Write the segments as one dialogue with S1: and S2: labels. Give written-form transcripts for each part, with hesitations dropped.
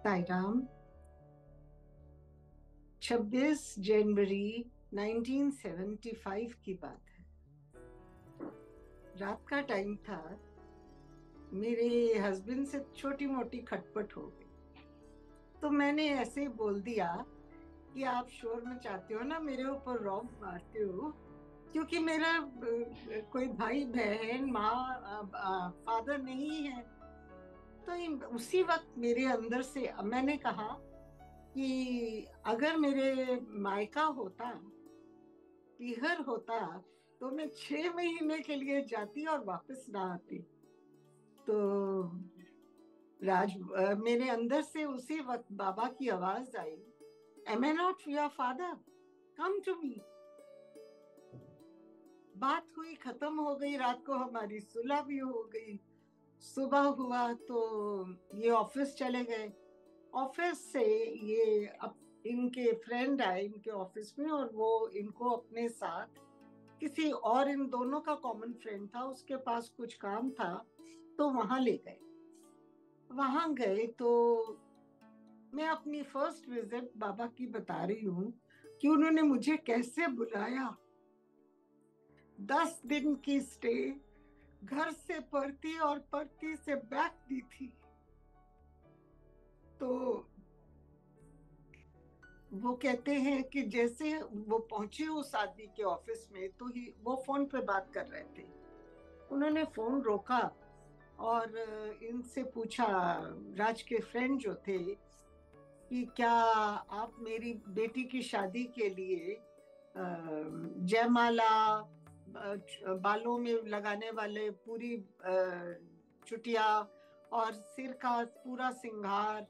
S1: साई राम। 26 जनवरी 1975 की बात है। रात का टाइम था। मेरे हस्बैंड से छोटी मोटी खटपट हो गई, तो मैंने ऐसे ही बोल दिया कि आप शोर मचाते हो ना, मेरे ऊपर रौब मारते हो, क्योंकि मेरा कोई भाई बहन माँ फादर नहीं है। तो उसी वक्त मेरे अंदर से मैंने कहा कि अगर मेरे मायका होता, पीहर होता, तो मैं 6 महीने के लिए जाती और वापस ना आती। तो मेरे अंदर से उसी वक्त बाबा की आवाज आई, am I not your father, come to me. बात हुई, खत्म हो गई। रात को हमारी सुलह भी हो गई। सुबह हुआ तो ये ऑफिस चले गए। ऑफिस से ये इनके फ्रेंड आए इनके ऑफिस में, और वो इनको अपने साथ, किसी और इन दोनों का कॉमन फ्रेंड था, उसके पास कुछ काम था, तो वहां ले गए। वहां गए तो मैं अपनी फर्स्ट विजिट बाबा की बता रही हूँ कि उन्होंने मुझे कैसे बुलाया। 10 दिन की स्टे, घर से परती और परती से बैक दी थी। तो वो कहते हैं कि जैसे वो पहुंचे उस आदमी के ऑफिस में, तो ही वो फोन पे बात कर रहे थे। उन्होंने फोन रोका और इनसे पूछा, राज के फ्रेंड जो थे, कि क्या आप मेरी बेटी की शादी के लिए जयमाला, बालों में लगाने वाले पूरी चुटिया और सिर का पूरा सिंगार,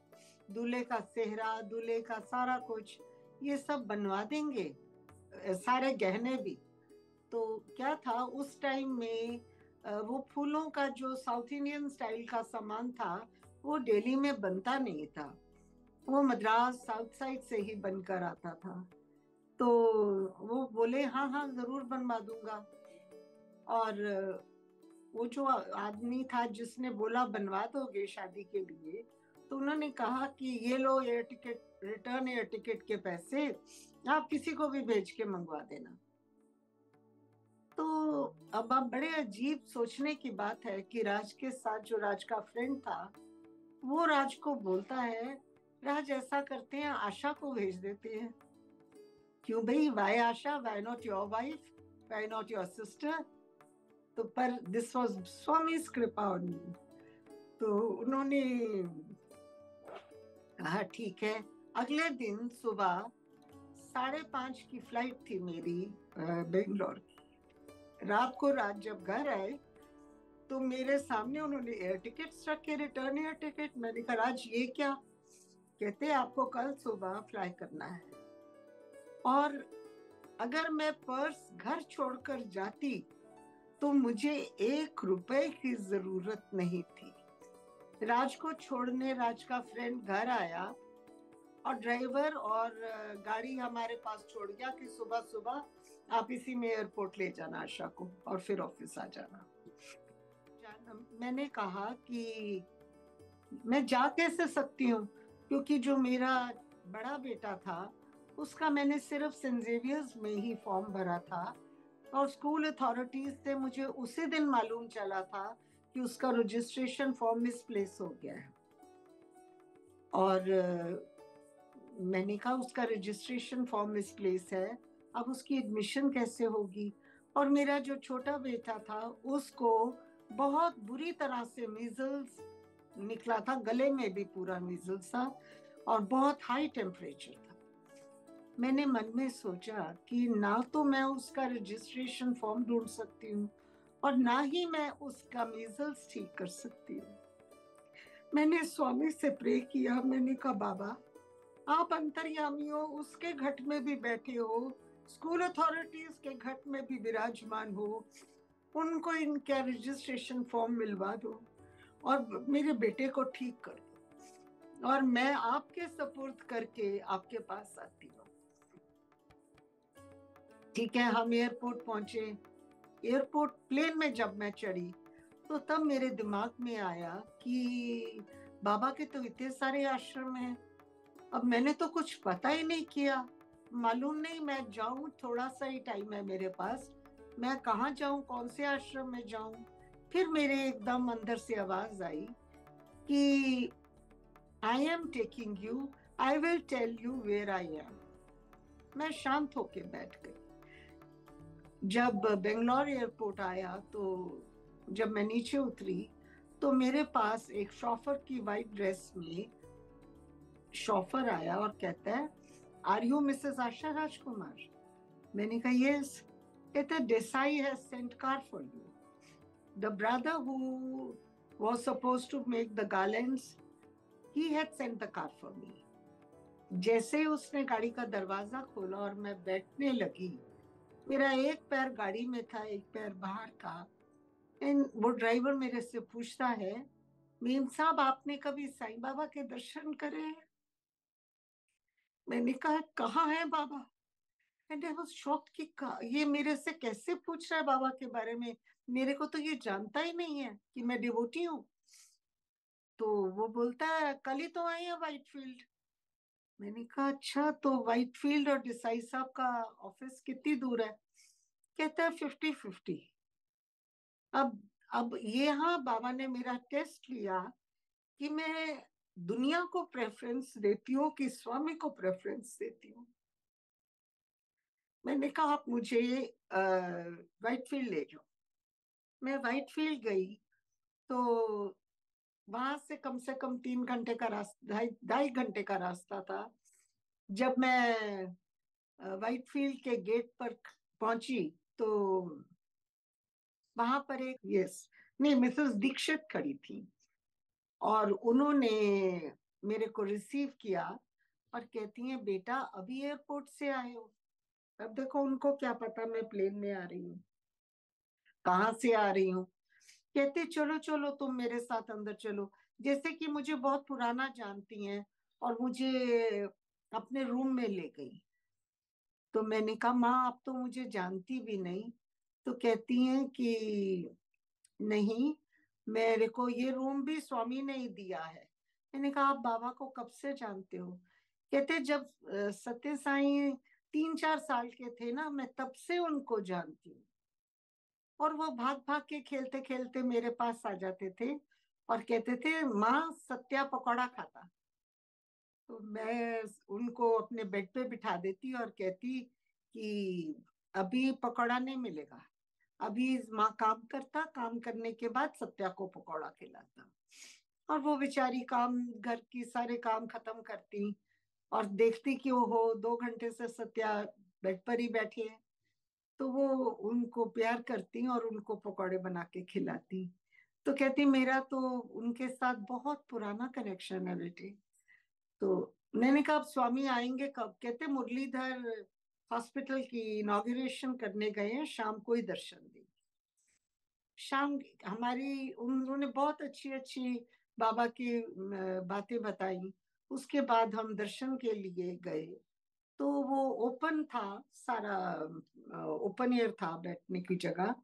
S1: दूल्हे का सेहरा, दूल्हे का सारा कुछ, ये सब बनवा देंगे, सारे गहने भी। तो क्या था उस टाइम में, वो फूलों का जो साउथ इंडियन स्टाइल का सामान था, वो दिल्ली में बनता नहीं था, वो मद्रास साउथ साइड से ही बनकर आता था। तो वो बोले हाँ हाँ जरूर बनवा दूंगा। और वो जो आदमी था जिसने बोला बनवा दोगे शादी के लिए, तो उन्होंने कहा कि ये लो air ticket, return air ticket के पैसे, आप किसी को भी भेज के मंगवा देना। तो अब आप, बड़े अजीब सोचने की बात है कि राज के साथ जो राज का फ्रेंड था, वो राज को बोलता है, राज ऐसा करते हैं, आशा को भेज देते हैं। क्यों भाई, why Asha, why not your wife, why not your sister? तो पर दिस वाज स्वामी कृपा ऑन मी। तो उन्होंने कहा ठीक है। अगले दिन सुबह 5:30 की फ्लाइट थी मेरी, बेंगलोर की। रात को रात जब घर आए, तो मेरे सामने उन्होंने एयर टिकट्स रखे, रिटर्न एयर टिकट। मैंने कहा राज ये क्या? कहते आपको कल सुबह फ्लाई करना है, और अगर मैं पर्स घर छोड़कर जाती तो मुझे 1 रुपए की जरूरत नहीं थी। राज को छोड़ने राज का फ्रेंड घर आया, और ड्राइवर और गाड़ी हमारे पास छोड़ गया कि सुबह सुबह आप इसी में एयरपोर्ट ले जाना आशा को, और फिर ऑफिस आ जाना। मैंने कहा कि मैं जा कैसे सकती हूँ, क्योंकि जो मेरा बड़ा बेटा था, उसका मैंने सिर्फ सेंट जेवियर्स में ही फॉर्म भरा था, और स्कूल अथॉरिटीज से मुझे उसी दिन मालूम चला था कि उसका रजिस्ट्रेशन फॉर्म मिसप्लेस हो गया है। और मैंने कहा उसका रजिस्ट्रेशन फॉर्म मिसप्लेस है, अब उसकी एडमिशन कैसे होगी? और मेरा जो छोटा बेटा था, उसको बहुत बुरी तरह से मीजल्स निकला था, गले में भी पूरा मीजल्स था, और बहुत हाई टेम्परेचर था। मैंने मन में सोचा कि ना तो मैं उसका रजिस्ट्रेशन फॉर्म ढूंढ सकती हूँ, और ना ही मैं उसका मीजल्स ठीक कर सकती हूँ। मैंने स्वामी से प्रे किया। मैंने कहा बाबा, आप अंतर्यामी हो, उसके घट में भी बैठे हो, स्कूल अथॉरिटीज के घट में भी विराजमान हो, उनको इनका रजिस्ट्रेशन फॉर्म मिलवा दो और मेरे बेटे को ठीक कर दो, और मैं आपके सपुर्द करके आपके पास आती हूँ। ठीक है, हम एयरपोर्ट पहुंचे। एयरपोर्ट प्लेन में जब मैं चढ़ी, तो तब मेरे दिमाग में आया कि बाबा के तो इतने सारे आश्रम हैं, अब मैंने तो कुछ पता ही नहीं किया, मालूम नहीं, मैं जाऊं, थोड़ा सा ही टाइम है मेरे पास, मैं कहाँ जाऊं, कौन से आश्रम में जाऊं। फिर मेरे एकदम अंदर से आवाज आई कि I am taking you, I will tell you where I am. मैं शांत होके बैठ गई। जब बेंगलोर एयरपोर्ट आया तो जब मैं नीचे उतरी तो मेरे पास एक शॉफर की वाइट ड्रेस में शॉफर आया और कहता है, आर यू मिसेस आशा राजकुमार? मैंने कहा यस। कहते, Desai has sent car for you, the brother who was supposed to make the garlands, he had sent the car for me. जैसे ही उसने गाड़ी का दरवाजा खोला और मैं बैठने लगी, मेरा एक पैर गाड़ी में था, एक पैर बाहर था, एंड वो ड्राइवर मेरे से पूछता है, मीम साहब आपने कभी साईं बाबा के दर्शन करे हैं? मैंने कहा कहाँ है बाबा? एंड आई वाज शॉक्ड कि ये मेरे से कैसे पूछ रहा है बाबा के बारे में, मेरे को तो ये जानता ही नहीं है कि मैं डिवोटी हूँ। तो वो बोलता है कल ही तो आई है व्हाइट फील्ड। मैंने कहा अच्छा, तो व्हाइट फील्ड और देसाई साहब का ऑफिस कितनी दूर है? कहता है 50-50। अब अब ये, हाँ, बाबा ने मेरा टेस्ट लिया कि मैं दुनिया को प्रेफरेंस देती हूँ कि स्वामी को प्रेफरेंस देती हूँ। मैंने कहा आप मुझे व्हाइट फील्ड ले जाओ। मैं व्हाइट फील्ड गई तो वहां से कम 3 घंटे का रास्ता, ढाई ढाई घंटे का रास्ता था। जब मैं व्हाइट फील्ड के गेट पर पहुंची तो वहां पर एक, यस, नहीं, मिसेस दीक्षित खड़ी थी और उन्होंने मेरे को रिसीव किया और कहती हैं बेटा अभी एयरपोर्ट से आए हो। अब देखो उनको क्या पता मैं प्लेन में आ रही हूँ, कहाँ से आ रही हूँ। कहते चलो चलो तुम मेरे साथ अंदर चलो, जैसे कि मुझे बहुत पुराना जानती हैं, और मुझे अपने रूम में ले गई। तो मैंने कहा माँ आप तो मुझे जानती भी नहीं। तो कहती हैं कि नहीं, मेरे को ये रूम भी स्वामी ने ही दिया है। मैंने कहा आप बाबा को कब से जानते हो? कहते जब सत्य साईं 3-4 साल के थे ना, मैं तब से उनको जानती हूँ। और वो भाग भाग के खेलते खेलते मेरे पास आ जाते थे और कहते थे माँ सत्या पकौड़ा खाता। तो मैं उनको अपने बेड पे बिठा देती और कहती कि अभी पकौड़ा नहीं मिलेगा, अभी माँ काम करता, काम करने के बाद सत्या को पकौड़ा खिलाता। और वो बेचारी काम, घर की सारे काम खत्म करती और देखती कि वो हो 2 घंटे से सत्या बेड पर ही बैठी है, तो वो उनको प्यार करती और उनको पकौड़े बना के खिलाती। तो कहती मेरा तो उनके साथ बहुत पुराना कनेक्शन है बेटे। तो मैंने कहा अब स्वामी आएंगे कब? कहते मुरलीधर हॉस्पिटल की इनॉग्रेशन करने गए हैं, शाम को ही दर्शन देंगे। शाम हमारी, उन्होंने बहुत अच्छी अच्छी बाबा की बातें बताई। उसके बाद हम दर्शन के लिए गए तो वो ओपन था सारा, ओपन एयर था बैठने की जगह,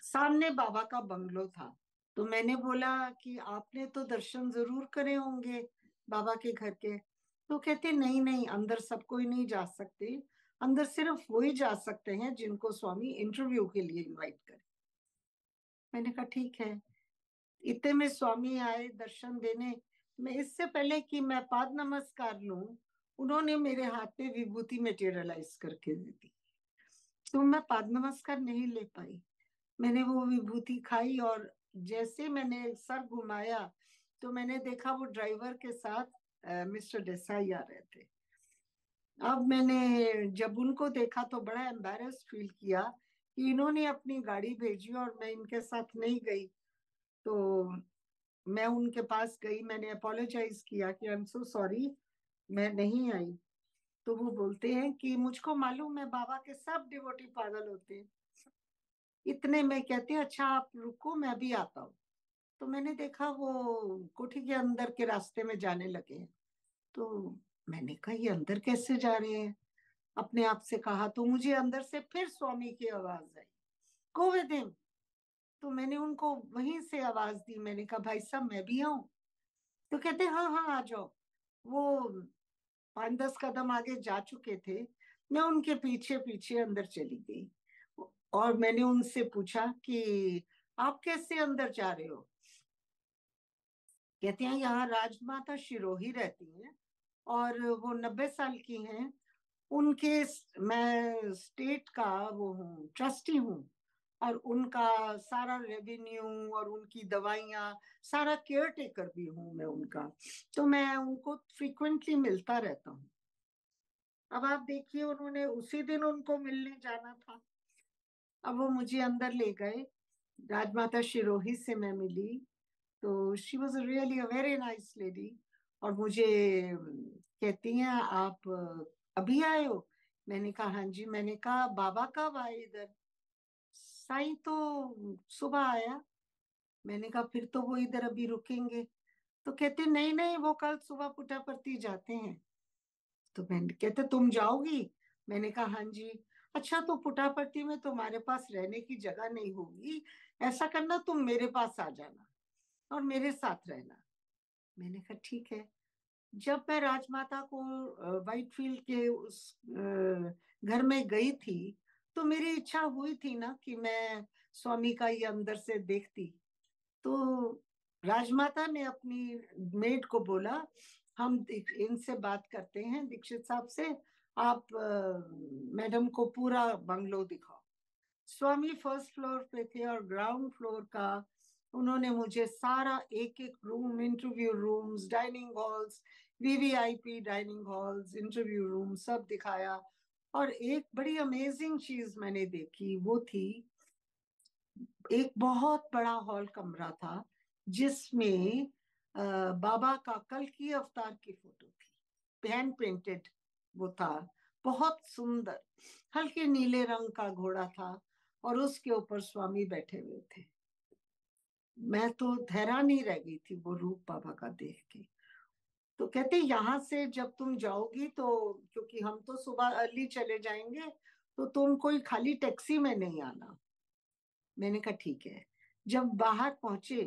S1: सामने बाबा का बंगलो था। तो मैंने बोला कि आपने तो दर्शन जरूर करे होंगे बाबा के घर के। तो कहते नहीं नहीं, अंदर सब कोई नहीं जा सकते, अंदर सिर्फ वही जा सकते हैं जिनको स्वामी इंटरव्यू के लिए इनवाइट करे। मैंने कहा ठीक है। इतने में स्वामी आए दर्शन देने। मैं इससे पहले कि मैं पाद नमस्कार लूं, उन्होंने मेरे हाथ में विभूति मेटेरियलाइज करके दे दी। तो मैं पाद नमस्कार नहीं ले पाई। मैंने वो विभूति खाई और जैसे मैंने सर घुमाया तो मैंने देखा वो ड्राइवर के साथ मिस्टर देसाई आ रहे थे। अब मैंने जब उनको देखा तो बड़ा एम्बैरेस फील किया कि इन्होंने अपनी गाड़ी भेजी और मैं इनके साथ नहीं गई। तो मैं उनके पास गई, मैंने अपोलोजाइज किया कि आई एम सो सॉरी, मैं नहीं आई। तो वो बोलते हैं कि मुझको मालूम है बाबा के सब डिवोटी पागल होते हैं। इतने में कहते हैं अच्छा आप रुको मैं भी आता हूँ। तो मैंने देखा वो कोठी के अंदर के रास्ते में जाने लगे हैं। तो मैंने कहा ये अंदर कैसे जा रहे हैं? अपने आप से कहा तो मुझे अंदर से फिर स्वामी की आवाज आई, गो विद हिम। तो मैंने उनको वहीं से आवाज दी, मैंने कहा भाई साहब मैं भी आऊं? तो कहते हाँ हाँ आ जाओ। वो 5-10 कदम आगे जा चुके थे। मैं उनके पीछे पीछे अंदर चली गई और मैंने उनसे पूछा कि आप कैसे अंदर जा रहे हो। कहते हैं यहाँ राजमाता शिरोही रहती हैं और वो 90 साल की हैं। उनके मैं स्टेट का वो हूँ, ट्रस्टी हूँ, और उनका सारा रेवेन्यू और उनकी दवाइयाँ सारा केयर टेकर भी हूँ मैं उनका। तो मैं उनको फ्रीक्वेंटली मिलता रहता हूँ। अब आप देखिए, उन्होंने उसी दिन उनको मिलने जाना था। अब वो मुझे अंदर ले गए, राजमाता शिरोही से मैं मिली। तो she was really a very nice lady. और मुझे कहती हैं आप अभी आए हो। मैंने कहा हाँ जी। मैंने कहा बाबा कब आए इधर। साईं तो सुबह आया। मैंने कहा फिर तो वो इधर अभी रुकेंगे। तो कहते नहीं नहीं, वो कल सुबह पुट्टापर्थी जाते हैं। तो मैंने कहते तुम जाओगी। मैंने कहा हाँ जी। अच्छा, तो पुट्टापर्थी में तुम्हारे पास रहने की जगह नहीं होगी, ऐसा करना तुम मेरे पास आ जाना और मेरे साथ रहना। मैंने कहा ठीक है। जब मैं राजमाता को व्हाइट फील्ड के उस घर में गई थी, तो मेरी इच्छा हुई थी ना कि मैं स्वामी का ये अंदर से देखती। तो राजमाता ने अपनी मेड को बोला, हम इनसे बात करते हैं, दीक्षित साहब से। आप मैडम को पूरा बंगलो दिखाओ। स्वामी फर्स्ट फ्लोर पे थे और ग्राउंड फ्लोर का उन्होंने मुझे सारा एक एक room, interview rooms, dining halls, VVIP dining halls, interview room सब दिखाया। और एक बड़ी अमेजिंग चीज मैंने देखी, वो थी एक बहुत बड़ा हॉल कमरा था जिसमें बाबा का कल की अवतार की फोटो थी, हैंड पेंटेड वो था, बहुत सुंदर। हल्के नीले रंग का घोड़ा था और उसके ऊपर स्वामी बैठे हुए थे। मैं तो हैरान ही रह गई थी वो रूप बाबा का देख के। तो कहते यहाँ से जब तुम जाओगी तो, क्योंकि हम तो सुबह अर्ली चले जाएंगे, तो तुम कोई खाली टैक्सी में नहीं आना। मैंने कहा ठीक है। जब बाहर पहुंचे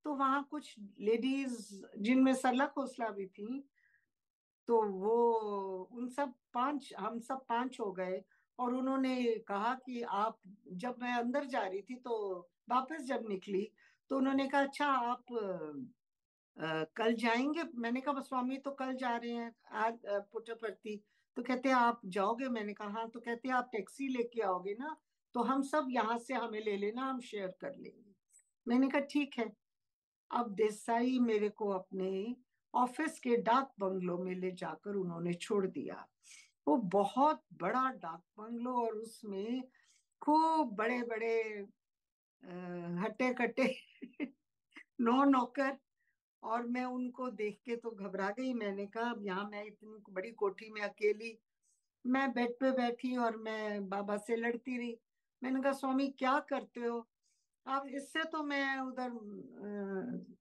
S1: तो वहां कुछ लेडीज जिनमें सरला खोसला भी थी, तो वो उन सब पांच, हम सब पांच हो गए। और उन्होंने कहा कि आप, जब मैं अंदर जा रही थी तो वापस जब निकली तो उन्होंने कहा अच्छा आप कल जाएंगे। मैंने कहा स्वामी तो कल जा रहे हैं आज पुट्टपर्थी। तो कहते हैं आप जाओगे। मैंने कहा हाँ। तो कहते हैं आप टैक्सी लेके आओगे ना, तो हम सब यहाँ से हमें ले लेना, हम शेयर कर लेंगे। मैंने कहा ठीक है। अब देसाई मेरे को अपने ऑफिस के डाक बंगलो में ले जाकर उन्होंने छोड़ दिया। वो बहुत बड़ा डाक बंगलो और उसमें खूब बड़े बड़े हट्टे कट्टे नौ नौकर। और मैं उनको देख के तो घबरा गई। मैंने कहा अब यहाँ मैं इतनी बड़ी कोठी में अकेली, मैं बेड पे बैठी और मैं बाबा से लड़ती रही। मैंने कहा स्वामी क्या करते हो आप, इससे तो मैं उधर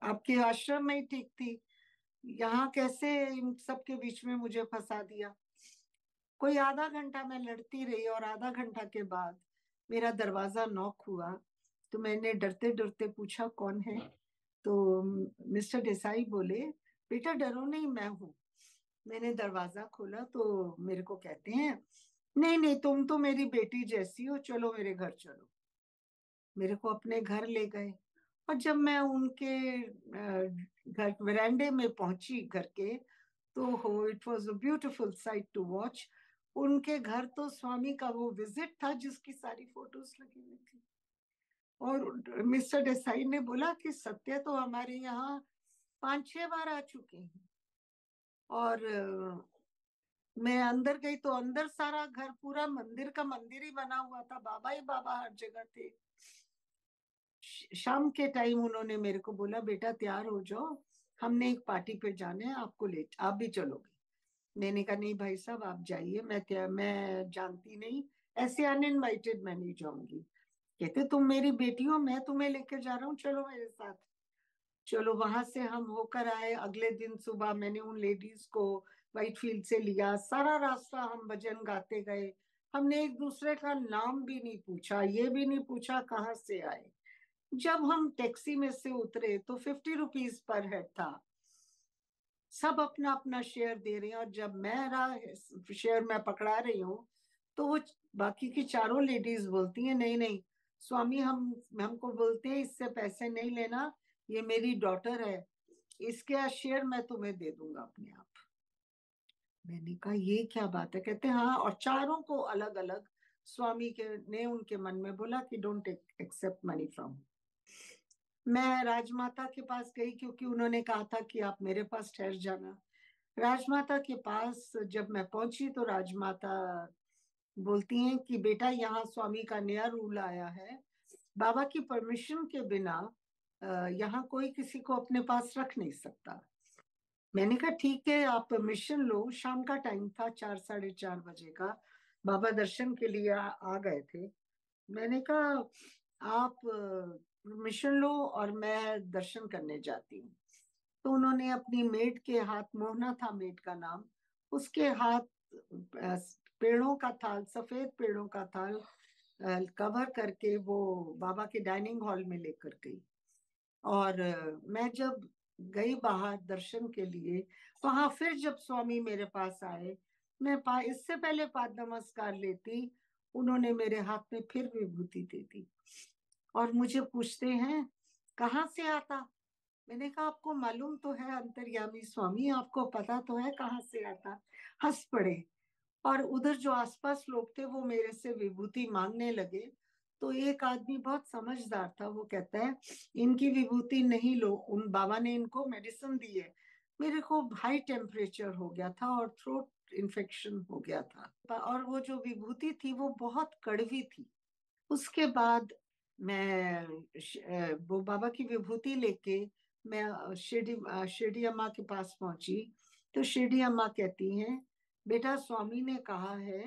S1: आपके आश्रम में ही ठीक थी, यहाँ कैसे इन सब के बीच में मुझे फंसा दिया। कोई आधा घंटा मैं लड़ती रही और आधा घंटा के बाद मेरा दरवाजा नॉक हुआ। तो मैंने डरते डरते पूछा कौन है। तो मिस्टर देसाई बोले बेटा डरो नहीं, मैं हूँ। मैंने दरवाजा खोला तो मेरे को कहते हैं नहीं नहीं, तुम तो मेरी बेटी जैसी हो, चलो मेरे घर चलो। मेरे को अपने घर ले गए। और जब मैं उनके घर वरांडे में पहुंची घर के, तो हो it was a beautiful sight to watch. उनके घर तो स्वामी का वो विजिट था जिसकी सारी फोटोज लगी हुई थी। और मिस्टर देसाई ने बोला कि सत्य तो हमारे यहाँ 5-6 बार आ चुके हैं। और मैं अंदर गई तो अंदर सारा घर पूरा मंदिर का मंदिर ही बना हुआ था, बाबा ही बाबा हर जगह थे। शाम के टाइम उन्होंने मेरे को बोला बेटा तैयार हो जाओ, हमने एक पार्टी पे जाना है, आपको ले, आप भी चलोगे। मैंने कहा नहीं भाई साहब आप जाइए, मैं जानती नहीं, ऐसे अनइनवाइटेड मैं नहीं जाऊंगी। कहते तुम मेरी बेटी हो, मैं तुम्हें लेकर जा रहा हूँ, चलो मेरे साथ। चलो वहां से हम होकर आए। अगले दिन सुबह मैंने उन लेडीज को व्हाइट फील्ड से लिया, सारा रास्ता हम भजन गाते गए। हमने एक दूसरे का नाम भी नहीं पूछा, ये भी नहीं पूछा कहाँ से आए। जब हम टैक्सी में से उतरे तो 50 रुपीज पर हेड था। सब अपना अपना शेयर दे रहे हैं, और जब मेरा शेयर मैं पकड़ा रही हूँ तो वो बाकी की चारों लेडीज बोलती हैं नहीं नहीं स्वामी, हमको बोलते हैं इससे पैसे नहीं लेना, ये मेरी डॉटर है, इसके शेयर मैं तुम्हें दे दूंगा अपने आप। मैंने कहा ये क्या बात है? कहते हाँ, और चारों को अलग अलग स्वामी के ने उनके मन में बोला कि डोंट एक्सेप्ट मनी फ्रॉम। मैं राजमाता के पास गई क्योंकि उन्होंने कहा था कि आप मेरे पास ठहर जाना। राजमाता के पास जब मैं पहुंची तो राजमाता बोलती हैं कि बेटा यहाँ स्वामी का नया रूल आया है, बाबा की परमिशन के बिना यहाँ कोई किसी को अपने पास रख नहीं सकता। मैंने कहा ठीक है, आप परमिशन लो। शाम का टाइम था, 4 साढ़े 4 बजे का। बाबा दर्शन के लिए आ गए थे। मैंने कहा आप परमिशन लो और मैं दर्शन करने जाती हूँ। तो उन्होंने अपनी मेड के हाथ, मोहना था मेड का नाम, उसके हाथ पेड़ों का थाल, सफेद पेड़ों का थाल कवर करके वो बाबा के डाइनिंग हॉल में लेकर गई। और मैं जब गई बाहर दर्शन के लिए, वहां फिर जब स्वामी मेरे पास आए, मैं इससे पहले पाद नमस्कार लेती, उन्होंने मेरे हाथ में फिर विभूति दे दी और मुझे पूछते हैं कहाँ से आता। मैंने कहा आपको मालूम तो है अंतर्यामी स्वामी, आपको पता तो है कहाँ से आता। हंस पड़े। और उधर जो आसपास लोग थे वो मेरे से विभूति मांगने लगे। तो एक आदमी बहुत समझदार था, वो कहता है इनकी विभूति नहीं लो, उन बाबा ने इनको मेडिसिन दी है। मेरे को हाई टेम्परेचर हो गया था और थ्रोट इन्फेक्शन हो गया था, और वो जो विभूति थी वो बहुत कड़वी थी। उसके बाद मैं वो बाबा की विभूति लेके मैं शिरडी अम्मा के पास पहुंची। तो शिरडी अम्मा कहती हैं बेटा स्वामी ने कहा है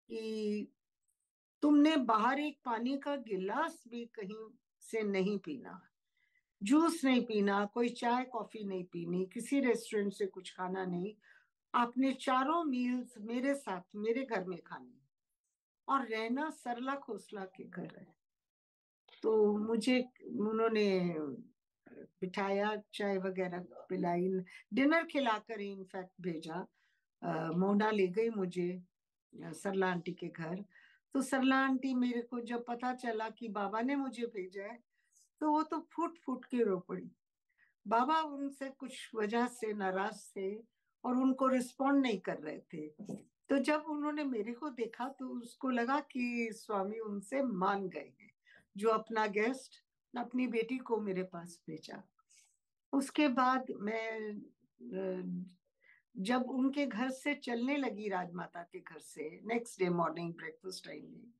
S1: कि तुमने बाहर एक पानी का गिलास भी कहीं से नहीं पीना, जूस नहीं पीना, कोई चाय कॉफी नहीं पीनी, किसी रेस्टोरेंट से कुछ खाना नहीं, आपने चारों मील्स मेरे साथ मेरे घर में खानी, और रहना सरला खोसला के घर है। तो मुझे उन्होंने बिठाया, चाय वगैरह पिलाई, डिनर खिलाकर ही इनफैक्ट भेजा। मोना ले गई मुझे सरला आंटी के घर। तो सरला आंटी मेरे को जब पता चला कि बाबा ने मुझे भेजा है, तो वो तो फूट फूट के रो पड़ी। बाबा उनसे कुछ वजह से नाराज थे और उनको रिस्पॉन्ड नहीं कर रहे थे। तो जब उन्होंने मेरे को देखा तो उसको लगा कि स्वामी उनसे मान गए हैं, जो अपना गेस्ट अपनी बेटी को मेरे पास भेजा। उसके बाद मैं जब उनके घर से चलने लगी, राजमाता के घर से next day morning breakfast time में,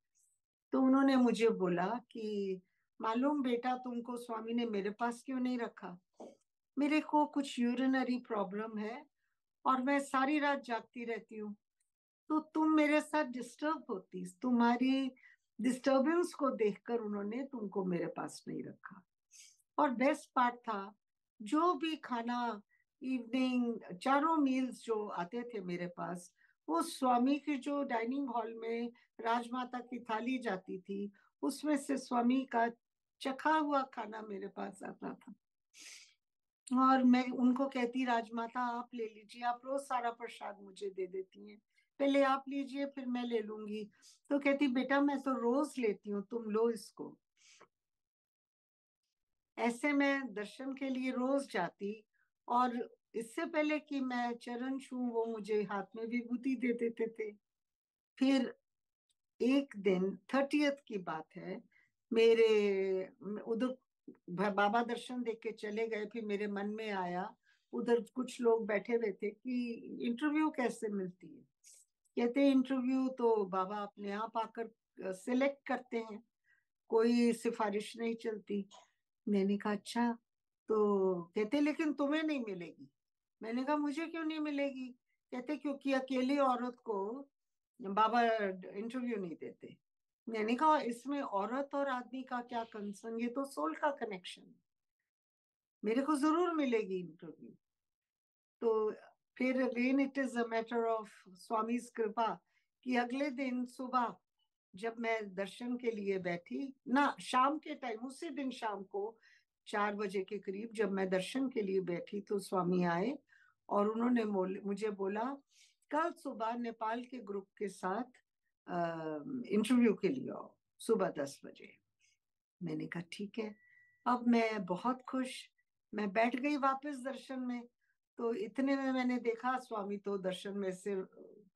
S1: तो उन्होंने मुझे बोला कि मालूम बेटा तुमको स्वामी ने मेरे पास क्यों नहीं रखा? मेरे को कुछ यूरिनरी प्रॉब्लम है और मैं सारी रात जागती रहती हूँ, तो तुम मेरे साथ डिस्टर्ब होती, तुम्हारी डिस्टरबेंस को देखकर उन्होंने तुमको मेरे पास नहीं रखा। और बेस्ट पार्ट था, जो भी खाना इवनिंग चारों मील्स जो आते थे मेरे पास, वो स्वामी की जो डाइनिंग हॉल में राजमाता की थाली जाती थी, उसमें से स्वामी का चखा हुआ खाना मेरे पास आता था। और मैं उनको कहती राजमाता आप ले लीजिए, आप रोज सारा प्रसाद मुझे दे देती हैं, पहले आप लीजिए फिर मैं ले लूंगी। तो कहती बेटा मैं तो रोज लेती हूँ, तुम लो इसको। ऐसे मैं दर्शन के लिए रोज जाती, और इससे पहले कि मैं चरण छूं वो मुझे हाथ में विभूति दे देते थे। फिर एक दिन 30th की बात है, मेरे उधर बाबा दर्शन देख के चले गए, फिर मेरे मन में आया उधर कुछ लोग बैठे हुए थे कि इंटरव्यू कैसे मिलती है। कहते इंटरव्यू तो बाबा अपने आप आकर सिलेक्ट करते हैं, कोई सिफारिश नहीं चलती। मैंने कहा अच्छा। तो कहते लेकिन तुम्हें नहीं मिलेगी। मैंने कहा मुझे क्यों नहीं मिलेगी? कहते क्योंकि अकेली औरत को बाबा इंटरव्यू नहीं देते। मैंने कहा इसमें औरत और आदमी का क्या कंसर्न, ये तो सोल का कनेक्शन है, मेरे को जरूर मिलेगी इंटरव्यू। तो फिर again it is a matter of स्वामी कृपा कि अगले दिन सुबह जब मैं दर्शन के लिए बैठी ना, शाम के टाइम उसी दिन शाम को 4 बजे के करीब जब मैं दर्शन के लिए बैठी तो स्वामी आए और उन्होंने मुझे बोला कल सुबह नेपाल के ग्रुप के साथ इंटरव्यू के लिए आओ सुबह 10 बजे। मैंने कहा ठीक है। अब मैं बहुत खुश, मैं बैठ गई वापस दर्शन में। तो इतने में मैंने देखा स्वामी तो दर्शन में से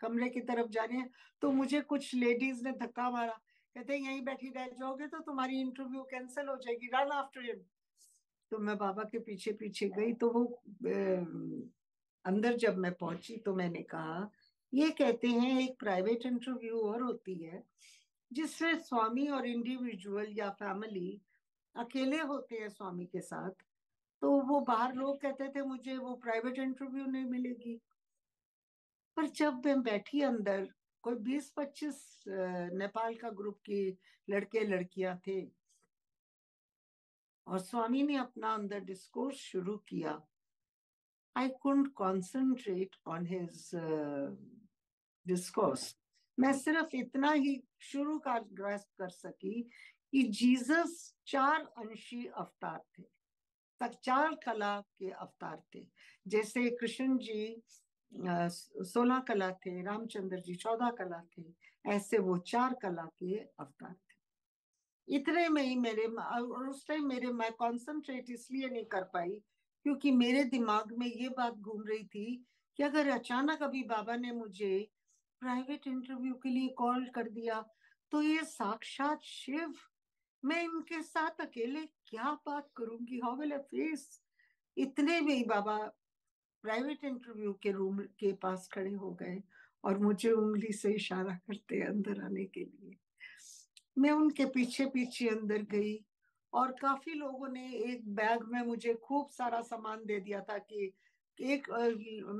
S1: कमरे की तरफ जा रहे हैं, तो मुझे कुछ लेडीज ने धक्का मारा, कहते यहीं बैठी रह जाओगे तो तुम्हारी इंटरव्यू कैंसिल हो जाएगी, रन आफ्टर हिम। तो मैं बाबा के पीछे पीछे गई, तो वो अंदर जब मैं पहुंची तो मैंने कहा ये कहते हैं एक प्राइवेट इंटरव्यू और होती है जिससे स्वामी और इंडिविजुअल या फैमिली अकेले होते हैं स्वामी के साथ, तो वो बाहर लोग कहते थे मुझे वो प्राइवेट इंटरव्यू नहीं मिलेगी। पर जब मैं बैठी अंदर, कोई 20-25 नेपाल का ग्रुप की लड़के लड़कियां थे, और स्वामी ने अपना अंदर डिस्कोर्स शुरू किया। I couldn't concentrate on his discourse. मैं सिर्फ इतना ही शुरू का ग्रास्प कर सकी कि जीसस 4 अंशी अवतार थे, तक 4 कला के अवतार थे। जैसे कृष्ण जी 16 कला थे, रामचंद्र जी 14 कला थे, ऐसे वो 4 कला के अवतार थे। इतने में ही मेरे, और उस टाइम मेरे, मैं कॉन्सेंट्रेट इसलिए नहीं कर पाई क्योंकि मेरे दिमाग में ये बात घूम रही थी कि अगर अचानक अभी बाबा ने मुझे प्राइवेट इंटरव्यू के लिए कॉल कर दिया तो ये साक्षात शिव, मैं इनके साथ अकेले क्या बात करूंगी, हाउ विल आई फेस। इतने में ही बाबा प्राइवेट इंटरव्यू के रूम के पास खड़े हो गए और मुझे उंगली से इशारा करते अंदर आने के लिए। मैं उनके पीछे पीछे अंदर गई, और काफी लोगों ने एक बैग में मुझे खूब सारा सामान दे दिया था कि एक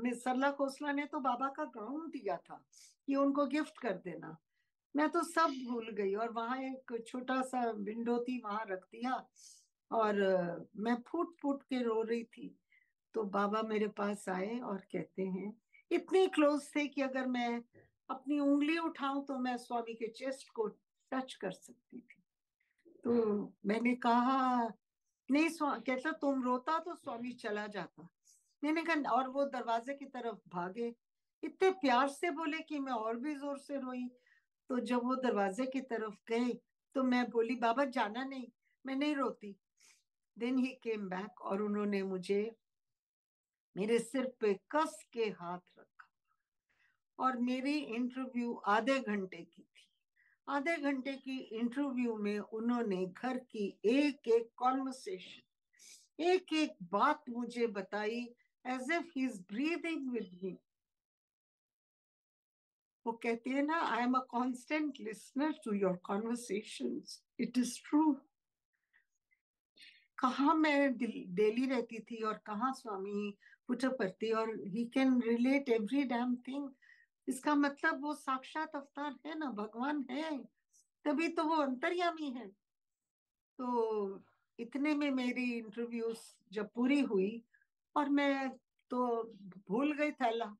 S1: मिस सरला खोसला ने तो बाबा का गाउन दिया था कि उनको गिफ्ट कर देना। मैं तो सब भूल गई, और वहां एक छोटा सा विंडो थी, वहां रख दिया, और मैं फूट फूट के रो रही थी। तो बाबा मेरे पास आए और कहते हैं, इतने क्लोज थे कि अगर मैं अपनी उंगली उठाऊं तो मैं स्वामी के चेस्ट को टच कर सकती थी। तो मैंने कहा नहीं कहता तुम रोता तो स्वामी चला जाता। मैंने कहा, और वो दरवाजे की तरफ भागे, इतने प्यार से बोले कि मैं और भी जोर से रोई। तो जब वो दरवाजे की तरफ गए तो मैं बोली बाबा जाना नहीं, मैं नहीं रोती। देन ही केम बैक, और उन्होंने मुझे मेरे सिर पे कस के हाथ रखा, और मेरी इंटरव्यू आधे घंटे की थी। आधे घंटे की इंटरव्यू में उन्होंने घर की एक एक कॉन्वर्सेशन, एक एक बात मुझे बताई, as if he is breathing with me. वो कहते हैं ना, I am a constant listener to your conversations, it is true. कहाँ मैं डेली रहती थी और कहाँ स्वामी पुट्टपर्ती, और he can relate every damn thing. इसका मतलब वो साक्षात अवतार है ना, भगवान है, तभी तो वो अंतर्यामी है। तो इतने में मेरी इंटरव्यू जब पूरी हुई, और मैं तो भूल गई थैला,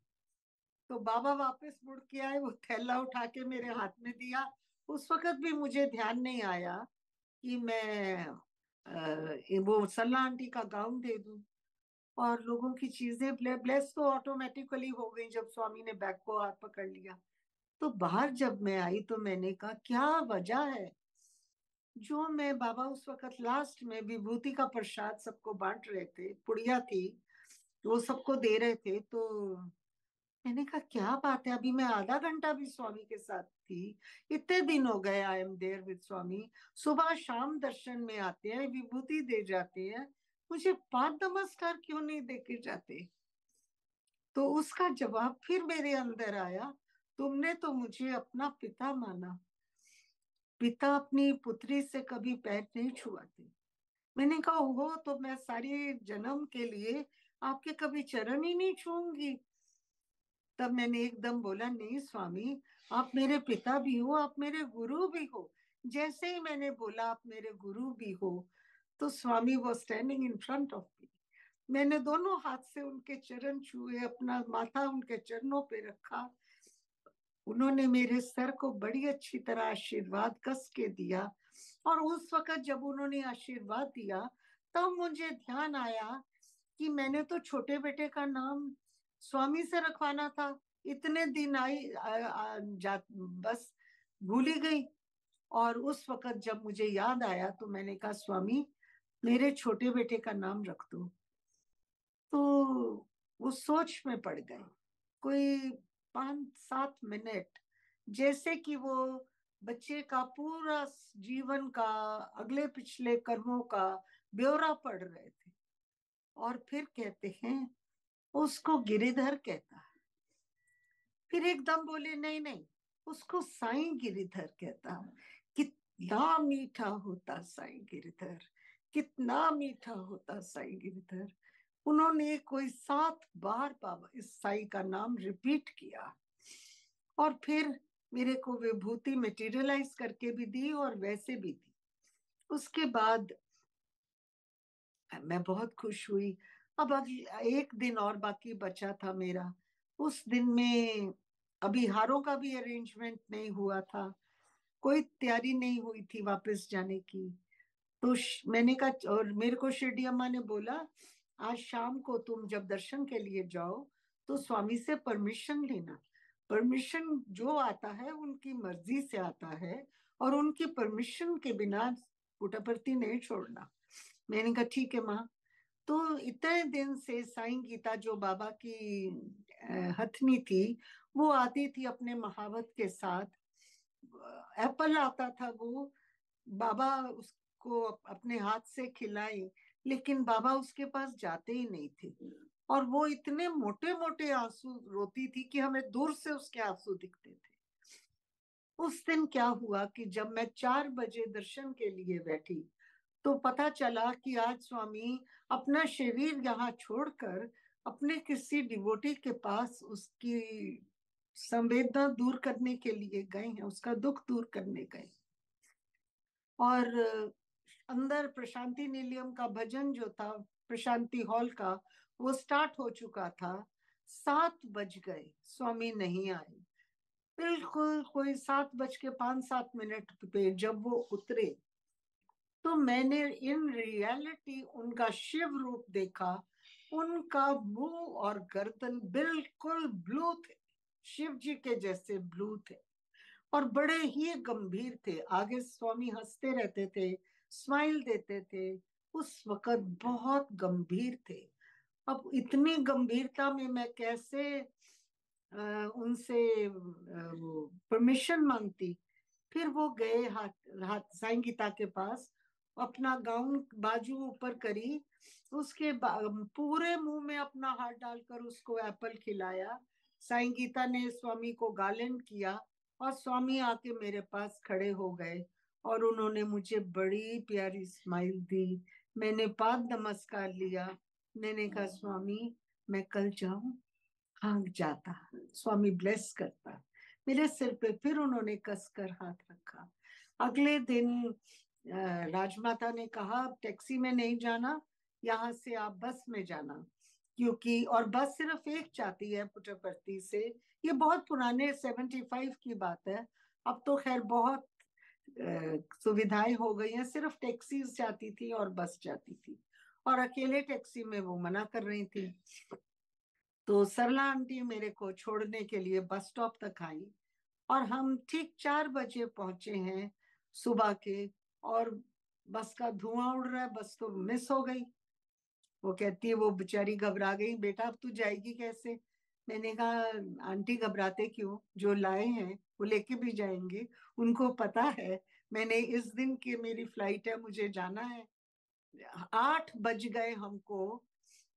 S1: तो बाबा वापस मुड़ के आए, वो थैला उठा के मेरे हाथ में दिया। उस वक्त भी मुझे ध्यान नहीं आया कि मैं वो सल्ला आंटी का गाउन दे दूं, और लोगों की चीजें ब्लेस तो ऑटोमेटिकली हो गई जब स्वामी ने बैग को हाथ पकड़ लिया। तो बाहर जब मैं आई तो मैंने कहा क्या वजह है, जो मैं बाबा उस वक्त लास्ट में विभूति का प्रसाद सबको बांट रहे थे, पुड़िया थी, वो सबको दे रहे थे। तो मैंने कहा क्या बात है, अभी मैं आधा घंटा भी स्वामी के साथ थी, इतने दिन हो गए आई एम देयर विद स्वामी, सुबह शाम दर्शन में आते हैं, विभूति दे जाते हैं, मुझे पाद नमस्कार क्यों नहीं देके जाते। तो उसका जवाब फिर मेरे अंदर आया, तुमने तो मुझे अपना पिता माना, पिता अपनी पुत्री से कभी पैर नहीं छुआते। मैंने कहा हो तो मैं सारी जन्म के लिए आपके कभी चरण ही नहीं छूंगी। तब मैंने एकदम बोला नहीं स्वामी, आप मेरे पिता भी हो, आप मेरे गुरु भी हो। जैसे ही मैंने बोला आप मेरे गुरु भी हो, तो स्वामी वो standing in front of me. मैंने दोनों हाथ से उनके चरण छुए, अपना माथा उनके चरणों पे रखा। उन्होंने मेरे सर को बड़ी अच्छी तरह आशीर्वाद कस के दिया, और उस वक्त जब उन्होंने आशीर्वाद दिया तब मुझे ध्यान आया कि मैंने तो छोटे बेटे का नाम स्वामी से रखवाना था। इतने दिन आई बस भूल ही गई। और उस वक्त जब मुझे याद आया तो मैंने कहा, स्वामी मेरे छोटे बेटे का नाम रख दो। तो वो सोच में पड़ गए। कोई 5-7 मिनट, जैसे कि वो बच्चे का पूरा जीवन का, अगले पिछले कर्मों का ब्यौरा पढ़ रहे थे। और फिर कहते हैं, उसको गिरिधर कहता है। फिर एकदम बोले, नहीं नहीं, उसको साईं गिरिधर कहता। कितना मीठा होता साईं गिरिधर, कितना मीठा होता साईं गिरिधर। उन्होंने कोई 7 बार बाबा इस साईं का नाम रिपीट किया। और फिर मेरे को विभूति मटेरियलाइज करके भी दी और वैसे भी दी। उसके बाद मैं बहुत खुश हुई। अब एक दिन और बाकी बचा था मेरा। उस दिन में अभी हारों का भी अरेंजमेंट नहीं हुआ था, कोई तैयारी नहीं हुई थी वापस जाने की। तो मैंने कहा, और मेरे को शिरडी अम्मा ने बोला, आज शाम को तुम जब दर्शन के लिए जाओ तो स्वामी से परमिशन लेना। परमिशन जो आता है उनकी मर्जी से आता है, और उनकी परमिशन के बिना पुट्टपर्थी नहीं छोड़ना। मैंने कहा ठीक है माँ। तो इतने दिन से साईं गीता जो बाबा की हथनी थी, वो आती थी अपने महावत के साथ। एप्पल आता था, वो बाबा उसको अपने हाथ से खिलाई, लेकिन बाबा उसके पास जाते ही नहीं थे। और वो इतने मोटे मोटे आंसू रोती थी कि हमें दूर से उसके आंसू दिखते थे। उस दिन क्या हुआ कि जब मैं 4 बजे दर्शन के लिए बैठी, तो पता चला कि आज स्वामी अपना शरीर यहाँ छोड़कर अपने किसी डिवोटी के पास उसकी संवेदना दूर करने के लिए गए हैं, उसका दुख दूर करने गए। और अंदर प्रशांति निलयम का भजन जो था, प्रशांति हॉल का, वो स्टार्ट हो चुका था। 7 बज गए, स्वामी नहीं आए। बिल्कुल कोई 7 बज के 5-7 मिनट पे जब वो उतरे, तो मैंने इन रियलिटी उनका शिव रूप देखा। उनका मुंह और गर्दन बिल्कुल ब्लू थे, शिव जी के जैसे ब्लू थे, और बड़े ही गंभीर थे। आगे स्वामी हंसते रहते थे, स्माइल देते थे। उस वक्त बहुत गंभीर थे। अब इतनी गंभीरता में मैं कैसे उनसे परमिशन मांगती। फिर वो गए हाथ हाथ साईं गीता के पास, अपना गाउन बाजू ऊपर करी, उसके पूरे मुंह में अपना हाथ डालकर उसको एप्पल खिलाया। साईं गीता ने स्वामी को गालन किया, और स्वामी आके मेरे पास खड़े हो गए, और उन्होंने मुझे बड़ी प्यारी स्माइल दी। मैंने पाद नमस्कार लिया। मैंने कहा, स्वामी मैं कल जाऊं? हाँ जाता। स्वामी ब्लेस करता। मेरे सिर पे फिर उन्होंने कसकर हाथ रखा। अगले दिन राजमाता ने कहा, टैक्सी में नहीं जाना, यहाँ से आप बस में जाना, क्योंकि और बस सिर्फ एक जाती है पुट्टपर्थी से। ये बहुत पुराने 75 की बात है। अब तो खैर बहुत सुविधाएं हो गई हैं, सिर्फ टैक्सीज जाती थी और बस जाती थी, और अकेले टैक्सी में वो मना कर रही थी। तो सरला आंटी मेरे को छोड़ने के लिए बस स्टॉप तक आई, और हम ठीक 4 बजे पहुंचे हैं सुबह के। और बस का धुआं उड़ रहा है, बस तो मिस हो गई। वो कहती है, वो बेचारी घबरा गई, बेटा अब तू जाएगी कैसे? मैंने कहा, आंटी घबराते क्यों, जो लाए हैं वो लेके भी जाएंगे। उनको पता है मैंने इस दिन की मेरी फ्लाइट है, मुझे जाना है। 8 बज गए हमको,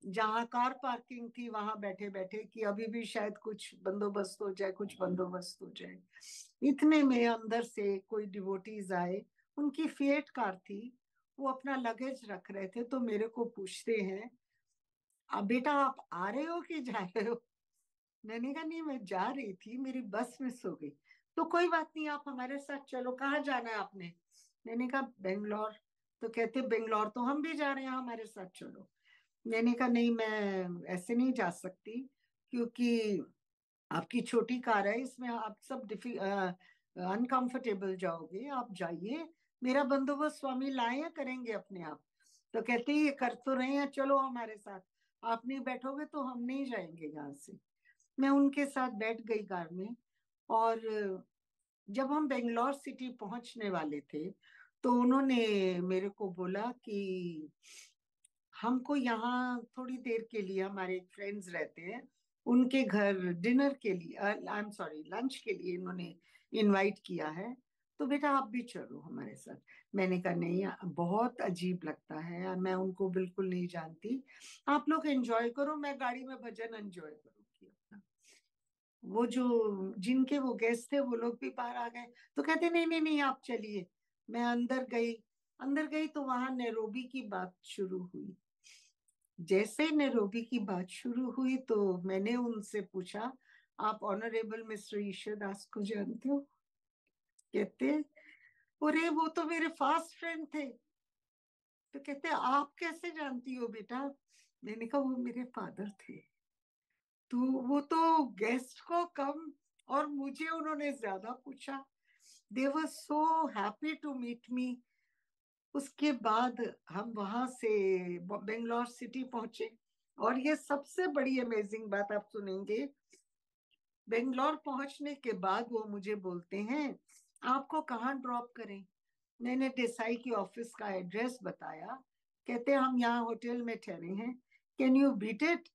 S1: जहाँ कार पार्किंग थी वहां बैठे बैठे, कि अभी भी शायद कुछ बंदोबस्त हो जाए, कुछ बंदोबस्त हो जाए। इतने में अंदर से कोई डिवोटीज आए, उनकी फिएट कार थी, वो अपना लगेज रख रहे थे। तो मेरे को पूछते हैं, अब बेटा आप आ रहे हो कि जा रहे हो? मैंने कहा, नहीं मैं जा रही थी, मेरी बस मिस हो गई। तो कोई बात नहीं, आप हमारे साथ चलो, कहाँ जाना है आपने? मैंने कहा, बेंगलोर। तो कहते, बेंगलोर तो हम भी जा रहे हैं, हमारे साथ चलो। मैंने कहा, नहीं मैं ऐसे नहीं जा सकती, क्योंकि आपकी छोटी कार है, इसमें आप सब अनकंफर्टेबल जाओगे, आप जाइए, मेरा बंदोबस्त स्वामी लाए हैं, करेंगे अपने आप। तो कहते, ये कर तो रहे हैं, चलो हमारे साथ। आप नहीं बैठोगे तो हम नहीं जाएंगे यहाँ से। मैं उनके साथ बैठ गई कार में। और जब हम बेंगलोर सिटी पहुंचने वाले थे तो उन्होंने मेरे को बोला कि हमको यहाँ थोड़ी देर के लिए, हमारे एक फ्रेंड्स रहते हैं, उनके घर डिनर के लिए, आई एम सॉरी, लंच के लिए इन्होंने इनवाइट किया है, तो बेटा आप भी चलो हमारे साथ। मैंने कहा नहीं, बहुत अजीब लगता है, मैं उनको बिल्कुल नहीं जानती, आप लोग एंजॉय करो, मैं गाड़ी में भजन एंजॉय करूंगी अपना। वो जो जिनके वो गेस्ट थे वो लोग भी बाहर आ गए, तो कहते नहीं नहीं नहीं आप चलिए। मैं अंदर गई। अंदर गई तो वहां नैरोबी की बात शुरू हुई। जैसे नैरोबी की बात शुरू हुई तो मैंने उनसे पूछा, आप ऑनरेबल मिस्टर ईशर दास को जानते हो? कहते अरे वो तो मेरे फास्ट फ्रेंड थे। तो कहते आप कैसे जानती हो बेटा? मैंने कहा वो मेरे फादर थे। तो वो तो गेस्ट को कम और मुझे उन्होंने ज्यादा पूछा। They were so happy to meet me. उसके बाद हम वहां से बेंगलोर सिटी पहुंचे। और ये सबसे बड़ी अमेजिंग बात आप सुनेंगे। बेंगलोर पहुंचने के बाद वो मुझे बोलते हैं, आपको कहाँ ड्रॉप करें? मैंने देसाई की ऑफिस का एड्रेस बताया। कहते हम यहाँ होटल में ठहरे हैं। Can you beat it?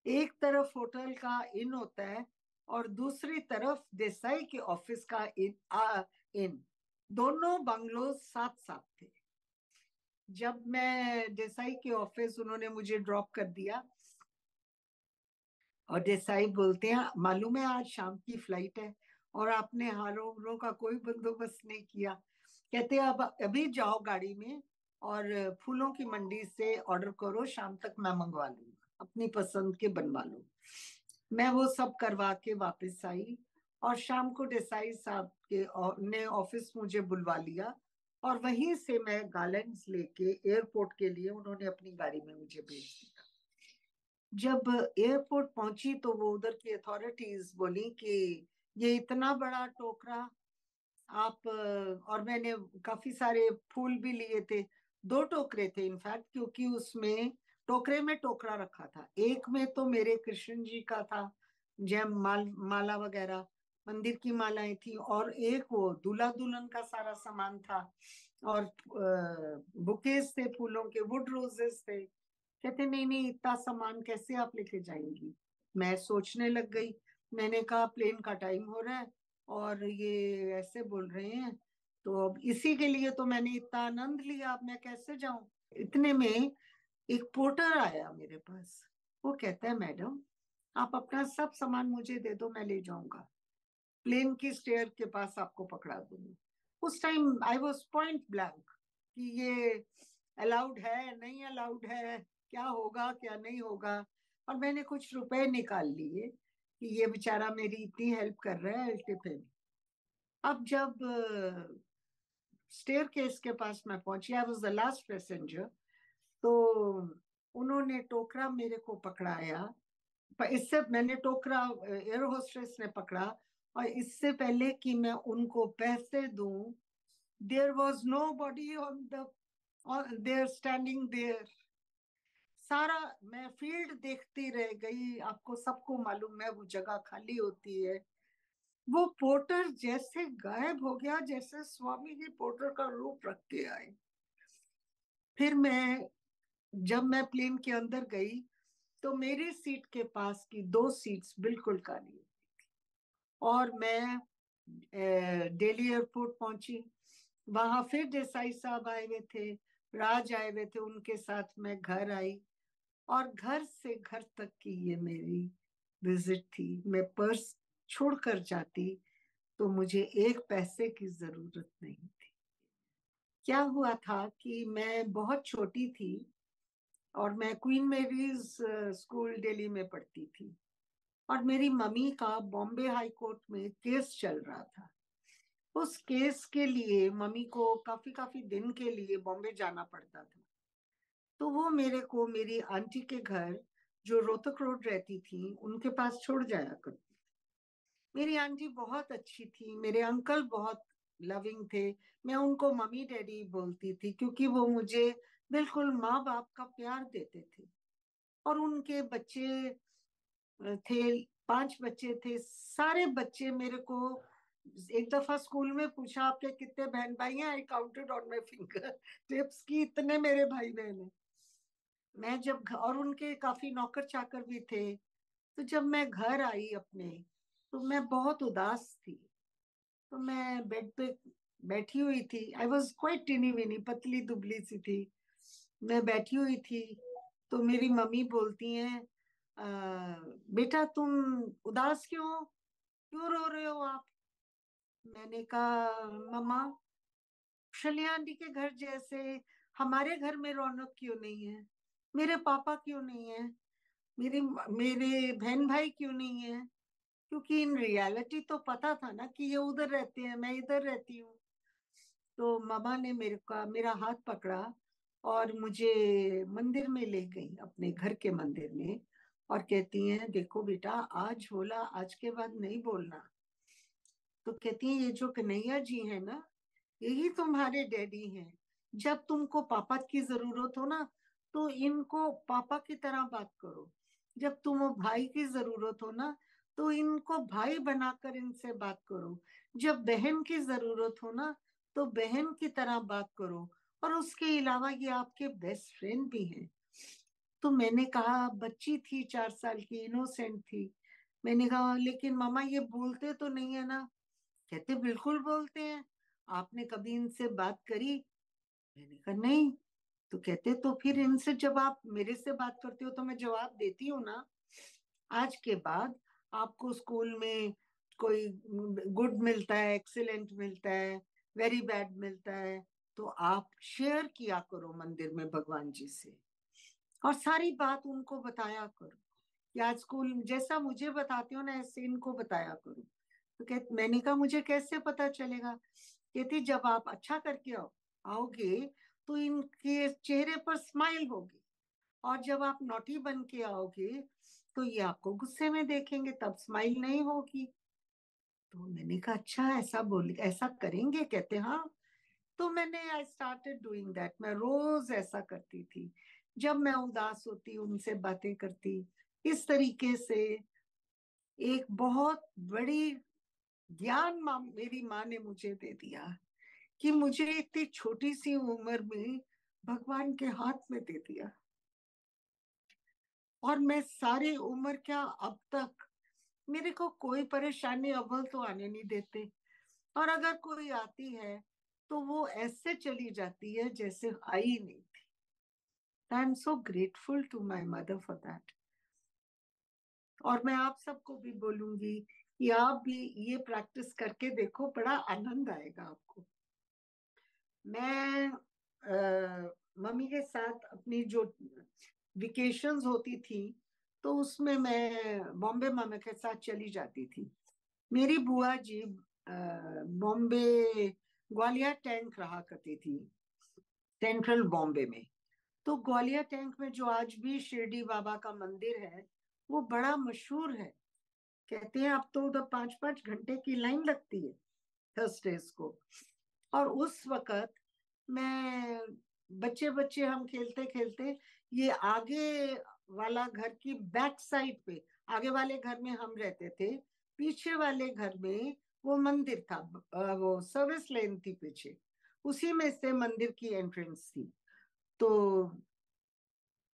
S1: एक तरफ होटल का इन होता है और दूसरी तरफ देसाई के ऑफिस का इन। दोनों बंगलोज साथ साथ थे। जब मैं देसाई के ऑफिस, उन्होंने मुझे ड्रॉप कर दिया और देसाई बोलते हैं मालूम है आज शाम की फ्लाइट है और आपने हारों उमरों का कोई बंदोबस्त नहीं किया। कहते हैं अब अभी जाओ गाड़ी में और फूलों की मंडी से ऑर्डर करो, शाम तक मैं मंगवा लूंगा, अपनी पसंद के बनवा लो। मैं वो सब करवा के वापस आई और शाम को देसाई साहब के ने ऑफिस मुझे बुलवा लिया और वहीं से मैं गार्लैंड्स लेके एयरपोर्ट के लिए उन्होंने अपनी गाड़ी में मुझे भेज दिया। जब एयरपोर्ट पहुंची तो वो उधर की अथॉरिटीज बोली कि ये इतना बड़ा टोकरा आप और मैंने काफी सारे फूल भी लिए थे। दो टोकरे थे इनफैक्ट, क्योंकि उसमें टोकरे में टोकरा रखा था। एक में तो मेरे कृष्ण जी का था, जय माला वगैरह, मंदिर की मालाएं थी, और एक वो दूल्हा दुल्हन का सारा सामान था, और बुकेज थे फूलों के, वुड रोजेस थे। कहते नहीं नहीं इतना सामान कैसे आप लेके जाएंगी? मैं सोचने लग गई। मैंने कहा प्लेन का टाइम हो रहा है और ये ऐसे बोल रहे हैं, तो अब इसी के लिए तो मैंने इतना आनंद लिया, अब मैं कैसे जाऊं? इतने में एक पोर्टर आया मेरे पास। वो कहता है मैडम आप अपना सब सामान मुझे दे दो, मैं ले जाऊंगा, प्लेन की स्टेयर के पास आपको पकड़ा दूंगी। उस time I was point blank कि ये अलाउड है नहीं अलाउड है, क्या होगा क्या नहीं होगा। और मैंने कुछ रुपए निकाल लिए कि ये बेचारा मेरी इतनी हेल्प कर रहा है, टिप है। अब जब स्टेयर केस के पास मैं पहुंची, I was the last passenger, तो उन्होंने टोकरा मेरे को पकड़ाया। पर इससे मैंने टोकरा एयर होस्टेस ने पकड़ा, और इससे पहले कि मैं उनको पैसे दूं, there was nobody on the, there standing there. सारा मैं फील्ड देखती रह गई। आपको सबको मालूम है वो जगह खाली होती है। वो पोर्टर जैसे गायब हो गया, जैसे स्वामी जी पोर्टर का रूप रख के आए। फिर मैं, जब मैं प्लेन के अंदर गई तो मेरी सीट के पास की दो सीट्स बिल्कुल खाली, और मैं दिल्ली एयरपोर्ट पहुंची। वहां फिर देसाई साहब आए हुए थे, राज आए हुए थे, उनके साथ मैं घर आई। और घर से घर तक की ये मेरी विजिट थी। मैं पर्स छोड़कर जाती तो मुझे एक पैसे की जरूरत नहीं थी। क्या हुआ था कि मैं बहुत छोटी थी और मैं क्वीन मेरीज स्कूल दिल्ली में पढ़ती थी, और मेरी मम्मी का बॉम्बे हाई कोर्ट में केस चल रहा था। उस केस के लिए मम्मी को काफी काफी दिन के लिए बॉम्बे जाना पड़ता था। तो वो मेरे को मेरी आंटी के घर, जो रोहतक रोड रहती थी, उनके पास छोड़ जाया कर। मेरी आंटी बहुत अच्छी थी, मेरे अंकल बहुत लविंग थे। मैं उनको मम्मी डैडी बोलती थी क्योंकि वो मुझे बिल्कुल माँ बाप का प्यार देते थे। और उनके बच्चे थे, 5 बच्चे थे। सारे बच्चे मेरे को, एक दफा स्कूल में पूछा आपके कितने बहन भाई हैं, I counted on my finger tips की इतने मेरे भाई बहन हैं। मैं जब और उनके काफी नौकर चाकर भी थे। तो जब मैं घर आई अपने, तो मैं बहुत उदास थी। तो मैं बेड पे बैठी हुई थी। आई वॉज क्वाइट टिनी विनी, पतली दुबली सी थी। मैं बैठी हुई थी, तो मेरी मम्मी बोलती हैं, बेटा तुम उदास क्यों हो, क्यों रो रहे हो आप? मैंने कहा, मम्मा, शलिया आंटी के घर जैसे हमारे घर में रौनक क्यों नहीं है? मेरे पापा क्यों नहीं है? मेरे मेरे बहन भाई क्यों नहीं है? क्योंकि इन रियलिटी तो पता था ना कि ये उधर रहते हैं, मैं इधर रहती हूँ। तो मामा ने मेरा हाथ पकड़ा और मुझे मंदिर में ले गई, अपने घर के मंदिर में। और कहती हैं, देखो बेटा, आज बोला, आज के बाद नहीं बोलना। तो कहती हैं, ये जो कन्हैया जी है ना, यही तुम्हारे डैडी हैं। जब तुमको पापा की जरूरत हो ना, तो इनको पापा की तरह बात करो। जब तुम भाई की जरूरत हो ना, तो इनको भाई बनाकर इनसे बात करो। जब बहन की जरूरत हो ना, तो बहन की तरह बात करो। और उसके अलावा ये आपके बेस्ट फ्रेंड भी हैं। तो मैंने कहा, बच्ची थी, 4 साल की, इनोसेंट थी। मैंने कहा, लेकिन मामा ये बोलते तो नहीं है ना? कहते, बिल्कुल बोलते हैं। आपने कभी इनसे बात करी? मैंने कहा, नहीं। तो कहते, तो फिर इनसे जब आप मेरे से बात करते हो तो मैं जवाब देती हूँ ना। आज के बाद आपको स्कूल में कोई गुड मिलता है, एक्सीलेंट मिलता है, वेरी बैड मिलता है, तो आप शेयर किया करो मंदिर में भगवान जी से। और सारी बात उनको बताया करो कि आज स्कूल जैसा मुझे बताते हो ना, ऐसे इनको बताया करो। तो मैंने कहा, मुझे कैसे पता चलेगा? कहती, जब आप अच्छा करके आओगे, तो इनके चेहरे पर स्माइल होगी। और जब आप नोटी बन के आओगे, तो ये आपको गुस्से में देखेंगे, तब स्माइल नहीं होगी। तो मैंने कहा, अच्छा, ऐसा बोल, ऐसा करेंगे? कहते, हाँ। तो मैंने आई स्टार्टेड डूइंग दैट। मैं रोज ऐसा करती थी। जब मैं उदास होती, उनसे बातें करती। इस तरीके से एक बहुत बड़ी ज्ञान मेरी माँ ने मुझे दे दिया, कि मुझे इतनी छोटी सी उम्र में भगवान के हाथ में दे दिया। और मैं सारी उम्र क्या, अब तक मेरे को कोई परेशानी अव्वल तो आने नहीं देते। और अगर कोई आती है, तो वो ऐसे चली जाती है जैसे आई नहीं थी। I am so grateful to my mother for that. और मैं आप सबको भी बोलूंगी कि आप भी ये प्रैक्टिस करके देखो, बड़ा आनंद आएगा आपको। मैं मम्मी के साथ अपनी जो वेकेशंस होती थी, तो उसमें मैं बॉम्बे मामा के साथ चली जाती थी। मेरी बुआ जी बॉम्बे ग्वालियर टैंक रहा करती थी, सेंट्रल बॉम्बे में। तो ग्वालियर टैंक में जो आज भी शिरडी बाबा का मंदिर है, वो बड़ा मशहूर है। कहते हैं अब तो उधर 5-5 घंटे की लाइन लगती है थर्सडेज को। और उस वक्त मैं, बच्चे बच्चे हम खेलते खेलते, ये आगे वाला घर की बैक साइड पे, आगे वाले घर में हम रहते थे, पीछे वाले घर में वो मंदिर था। वो सर्विस लेन थी पीछे, उसी में से मंदिर की एंट्रेंस थी। तो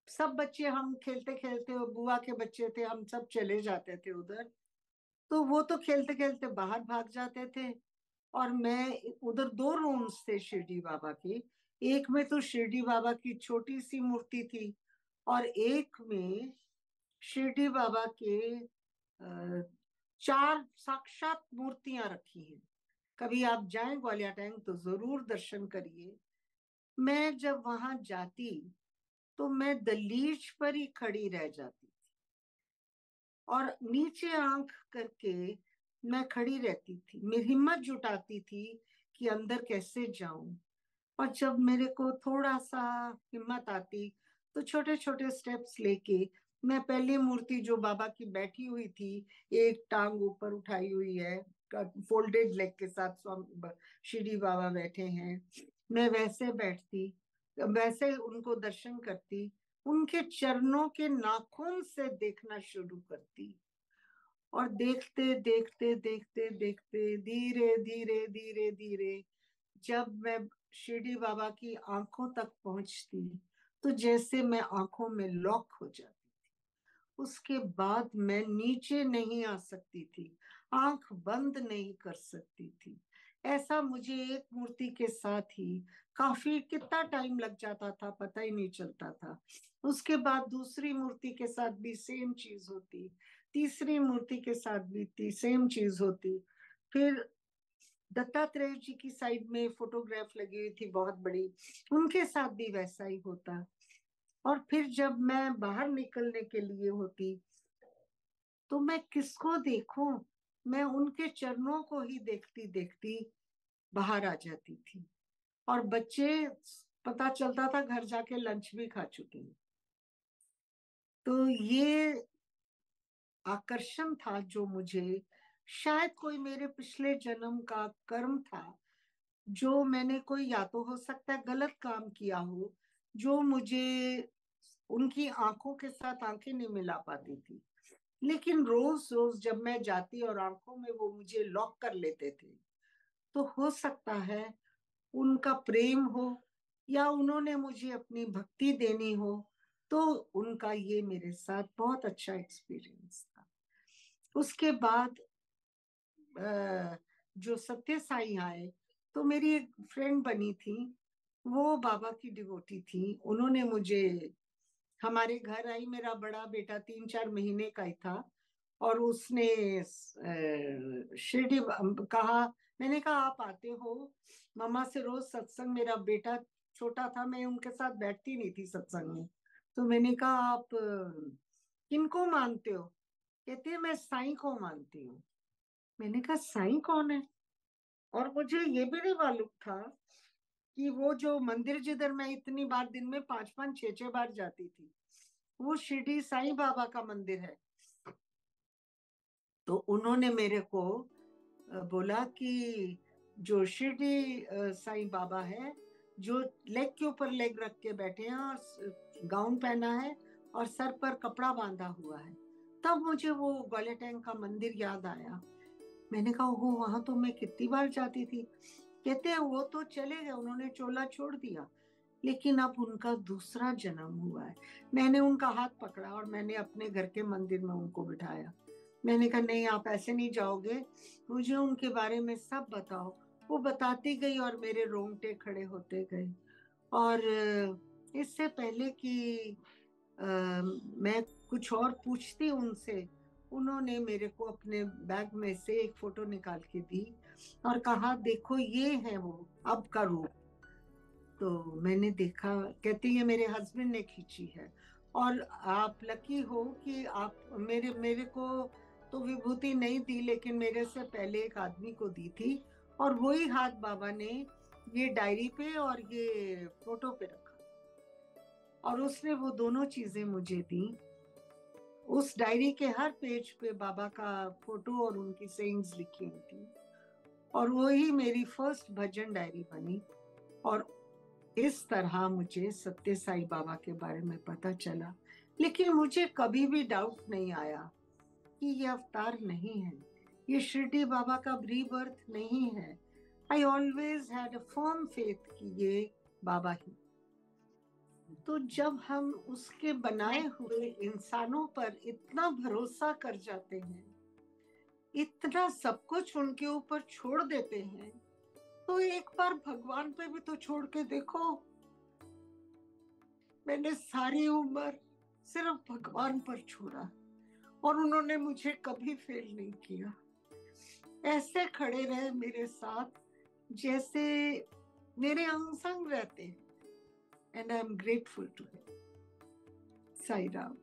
S1: सब बच्चे हम खेलते खेलते, बुआ के बच्चे थे, हम सब चले जाते थे उधर। तो वो तो खेलते खेलते बाहर भाग जाते थे। और मैं, उधर 2 रूम्स थे शिरडी बाबा के। एक में तो शिरडी बाबा की छोटी सी मूर्ति थी, और एक में शिरडी बाबा के 4 साक्षात मूर्तियां रखी हैं। कभी आप जाएं ग्वालियर टैंक तो जरूर दर्शन करिए। मैं जब वहां जाती, तो मैं दलीच पर ही खड़ी रह जाती, और नीचे आंख करके मैं खड़ी रहती थी। मेरी हिम्मत जुटाती थी कि अंदर कैसे जाऊं। और जब मेरे को थोड़ा सा हिम्मत आती, तो छोटे छोटे स्टेप्स लेके मैं पहली मूर्ति जो बाबा की बैठी हुई थी, एक टांग ऊपर उठाई हुई है, फोल्डेड लेग के साथ शिरडी बाबा बैठे हैं, मैं वैसे बैठती, वैसे उनको दर्शन करती। उनके चरणों के नाखून से देखना शुरू करती। और देखते देखते देखते देखते धीरे धीरे धीरे धीरे जब मैं शिरडी बाबा की आंखों तक पहुंचती, तो जैसे मैं आंखों में लॉक हो जाती। उसके बाद मैं नीचे नहीं आ सकती थी, आंख बंद नहीं कर सकती थी। ऐसा मुझे एक मूर्ति के साथ ही काफी कितना टाइम लग जाता था, पता ही नहीं चलता था। उसके बाद दूसरी मूर्ति के साथ भी सेम चीज होती, तीसरी मूर्ति के साथ भी सेम चीज होती। फिर दत्तात्रेय जी की साइड में फोटोग्राफ लगी हुई थी बहुत बड़ी, उनके साथ भी वैसा ही होता। और फिर जब मैं बाहर निकलने के लिए होती, तो मैं किसको देखूं? मैं उनके चरणों को ही देखती देखती बाहर आ जाती थी। और बच्चे, पता चलता था घर जाके लंच भी खा चुके हैं। तो ये आकर्षण था जो मुझे, शायद कोई मेरे पिछले जन्म का कर्म था, जो मैंने कोई, या तो हो सकता है गलत काम किया हो, जो मुझे उनकी आंखों के साथ आंखें नहीं मिला पाती थी। लेकिन रोज रोज जब मैं जाती और आंखों में वो मुझे लॉक कर लेते थे, तो हो सकता है उनका प्रेम हो, या उन्होंने मुझे अपनी भक्ति देनी हो। तो उनका ये मेरे साथ बहुत अच्छा एक्सपीरियंस था। उसके बाद जो सत्य साई आए, तो मेरी एक फ्रेंड बनी थी, वो बाबा की डिवोटी थी। उन्होंने मुझे हमारे घर आई, मेरा बड़ा बेटा 3-4 महीने का ही था, और उसने शिरडी कहा। मैंने कहा आप आते हो मम्मा से रोज सत्संग, मेरा बेटा छोटा था, मैं उनके साथ बैठती नहीं थी सत्संग में। तो मैंने कहा आप किनको मानते हो? कहते हैं मैं साईं को मानती हूँ। मैंने कहा साईं कौन है? और मुझे ये भी नहीं मालूम था कि वो जो मंदिर जिधर मैं इतनी बार दिन में 5-5 6-6 बार जाती थी, वो शिरडी साईं बाबा का मंदिर है। तो उन्होंने मेरे को बोला कि जो शिरडी साईं बाबा है, जो लेग के ऊपर लेग रख के बैठे हैं और गाउन पहना है और सर पर कपड़ा बांधा हुआ है, तब मुझे वो ग्वालियर टैंक का मंदिर याद आया। मैंने कहा ओहो, वहां तो मैं कितनी बार जाती थी। कहते हैं वो तो चले गए, उन्होंने चोला छोड़ दिया, लेकिन अब उनका दूसरा जन्म हुआ है। मैंने उनका हाथ पकड़ा और मैंने अपने घर के मंदिर में उनको बिठाया। मैंने कहा नहीं, आप ऐसे नहीं जाओगे, मुझे उनके बारे में सब बताओ। वो बताती गई और मेरे रोंगटे खड़े होते गए। और इससे पहले कि मैं कुछ और पूछती उनसे, उन्होंने मेरे को अपने बैग में से एक फोटो निकाल के दी और कहा देखो ये है वो अब का रूप। तो मैंने देखा, कहती है मेरे हस्बैंड ने खींची है। और आप लकी हो कि आप मेरे मेरे को तो विभूति नहीं दी, लेकिन मेरे से पहले एक आदमी को दी थी, और वही हाथ बाबा ने ये डायरी पे और ये फोटो पे रखा, और उसने वो दोनों चीजें मुझे दी। उस डायरी के हर पेज पे बाबा का फोटो और उनकी सेइंग्स लिखी हुई थी, और वही मेरी फर्स्ट भजन डायरी बनी। और इस तरह मुझे सत्य साई बाबा के बारे में पता चला। लेकिन मुझे कभी भी डाउट नहीं आया कि ये अवतार नहीं है, ये शिरडी बाबा का रीबर्थ नहीं है। I always had a firm faith कि ये बाबा ही। तो जब हम उसके बनाए हुए इंसानों पर इतना भरोसा कर जाते हैं, इतना सब कुछ उनके ऊपर छोड़ देते हैं, तो एक बार भगवान पे भी तो छोड़ के देखो। मैंने सारी उम्र सिर्फ भगवान पर छोड़ा, और उन्होंने मुझे कभी फेल नहीं किया। ऐसे खड़े रहे मेरे साथ जैसे मेरे अंग संग रहते हैं। And I am grateful to him. Sai Ram.